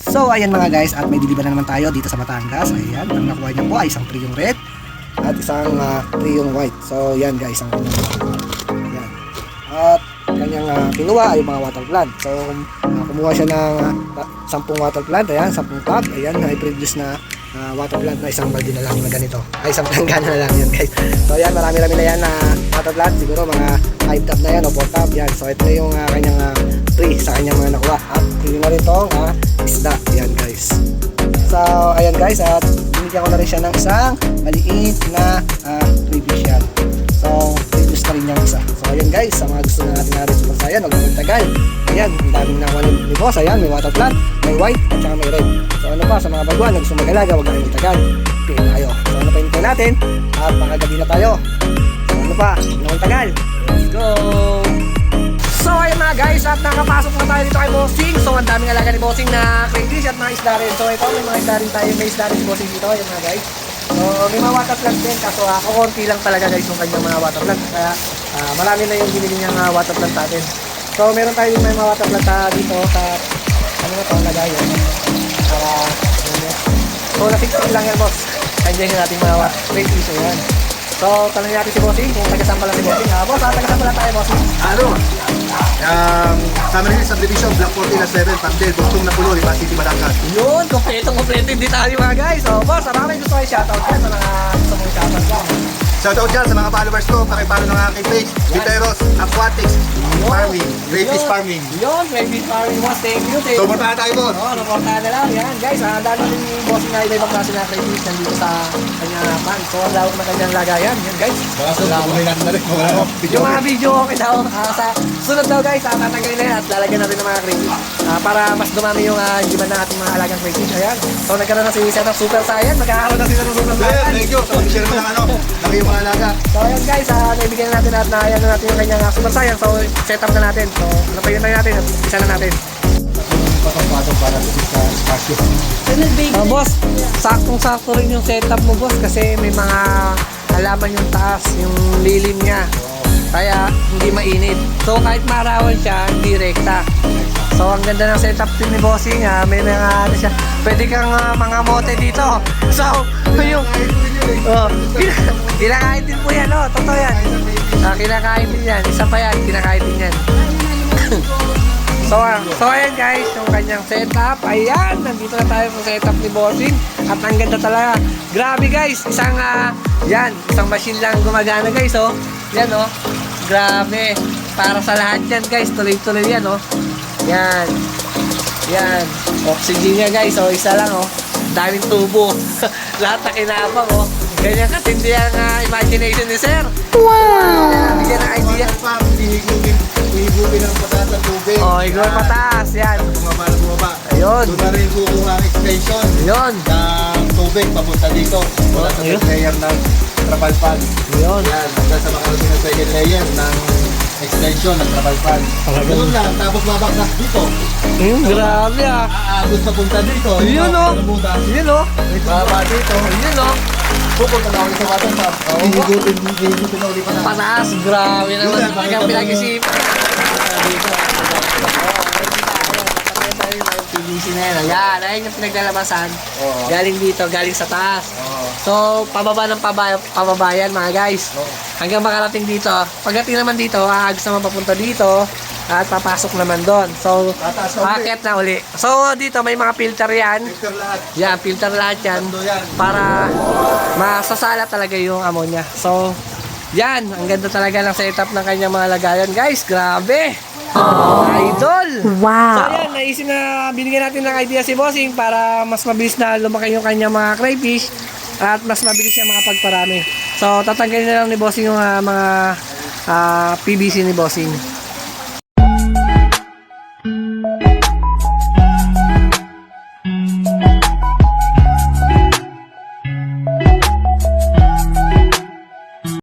So ayan mga guys, at may deliver na naman tayo dito sa Batangas. Ayan, ang nakuha niya po ay isang trio red at isang trio white. So yan guys, ang kanyang ayan. At kanyang kinuha ay mga water plant. So kumuha siya ng 10 water plant. Ayan, 10 cup. Ayan, ay produce na water plant na isang balde na lang na ganito. Ay, isang planggana na lang yan guys. So ayan, marami-rami na yan na water plant. Siguro mga 5 tap na yan o 4 tap. Yan. So ito na yung kanyang tree sa kanyang mga nakuha. At pili na rin itong isda. Yan guys. So ayan guys, at binigyan ko na rin siya ng isang maliit na freebies yan. So freebies na rin yung isa. So ayan guys, sa mga gusto na natin na rin super sayan, huwag magtagal. Ayan, ang daming nakuha ni boss. Ayan, may water plant, may white at saka may red. So ano pa, sa mga baguhan na gusto mag-alaga, huwag kayong magtagal. Pili tayo. So ano pa hinintay natin? At makagabi na tayo. So ano pa, hindi na magtagal. Let's go! So ayun mga guys, at nakapasok na tayo dito kay Bossing. So ang daming alaga ni Bossing na crayfish at mga isda rin. So ito, may mga isda rin tayo. May isda rin si Bossing dito. Ayun mga guys. So may mga water plant din. Kaso konti lang talaga guys yung kanyang mga water plant. Kaya marami na yung binili niyang water plant natin. So meron tayo may mga water plant dito sa ano na ito, lagayan. So na-fixing lang yan boss. Kandiyan natin mga crayfish. Ayan. So tanongin natin si Bossing kung taga-saan pala si Bossing. Boss, taga-saan pala tayo Bossing? Ano? Sa Manila Subdivision, Block 47, Pagdel, Bugtong na Pulo, Lipa City, Batangas. Yun, kompleto hindi tayo mga guys. So boss, marami gusto kayo shoutout yan sa mga gusto mong shoutout yan. Shoutout dyan sa mga followers ko, pakipalo ng aking page, Viteros Aquatics Farming, Crayfish Farming. Yun, crayfish farming boss, thank you. So, punta tayo boss. Oo, naportahan na lang. Yan guys, dami rin ni boss na iba-ibang klase na crayfish nandito sa kanyang pan. So, ang lawak na kanyang lagayan. Yan guys. Buhay natin na rin. Yung mga video okay daw. Sa sunod daw guys, tatanggalin na yan at lalagyan natin ng mga crayfish. Para mas dumami yung demand ng ating mga alagang crayfish. Ayan. So, nagkaroon na si Isa ng super saiyan. Magkakaroon na sila ng super saiyan. Thank you. So, share mo ng laki yung mga alaga. So ayan guys, naibigyan natin at naayan na natin yung kanyang super saiyan. So set up na natin. So ano pa yun na natin? Isa na natin. Patong-patong para sa espasyo. Boss, saktong-sakto rin yung setup mo boss kasi may mga halaman yung taas, yung lilim niya. Kaya hindi mainit. So kahit marawan siya, hindi rekta. So ang ganda ng setup din ni Bossing. May mga ano siya. Pwede kang mga mote dito. So yung kinakain din po yan, totoo yan. Kinakain din yan, isa pa yan, kinakain din yan. So ayan guys, yung kanyang setup. Ayan, nandito na tayo sa setup ni Bossing. At ang ganda talaga. Grabe guys, isang machine lang gumagana guys, yan grabe. Para sa lahat yan guys, tuloy-tuloy yan, yan. Yan. Oxygen niya guys, isa lang, daming tubo. Lahat na kinabang, ganyan katindi ang imagination ni sir. Wow! Bigyan ng idea. Ihigupin ang pataas ng tubig. Higupin pataas, yan. Bumaba. Ayun. Doon na rin kukuha ang extension. Ayun. Ng tubig papunta dito. Wala sa first layer ng trapal fan. Ayun. Yan. Hanggang sa makaroon ng second layer ng extension ng trapal fan. Doon lang. Tapos babaksak dito. Grabe Aagos na punta dito. Yun Yun Baba dito. Yun Pupunta na ulit sa water tap. Hihigupin na ulit pa na. pataas, grabe naman. Talagang pinag-isipan. PVC na yan. Yan, ayun yung pinaglalabasan. Galing dito, galing sa taas. So, pababa ng pababa yan mga guys. Hanggang makarating dito. Pagdating naman dito, aagos naman papunta dito. At papasok naman doon. So, akit na uli. So, dito may mga filter yan. Filter lahat. Yan, filter lahat yan. Para masasala talaga yung ammonia. So, yan. Ang ganda talaga ng setup ng kanyang mga lagayan. Guys, grabe! Idol! Wow! So, yan. Naisip na binigyan natin ng idea si Bossing para mas mabilis na lumaki yung kanyang mga crayfish at mas mabilis siya makapagparami. So, tatanggalin na lang ni Bossing yung mga PVC ni Bossing.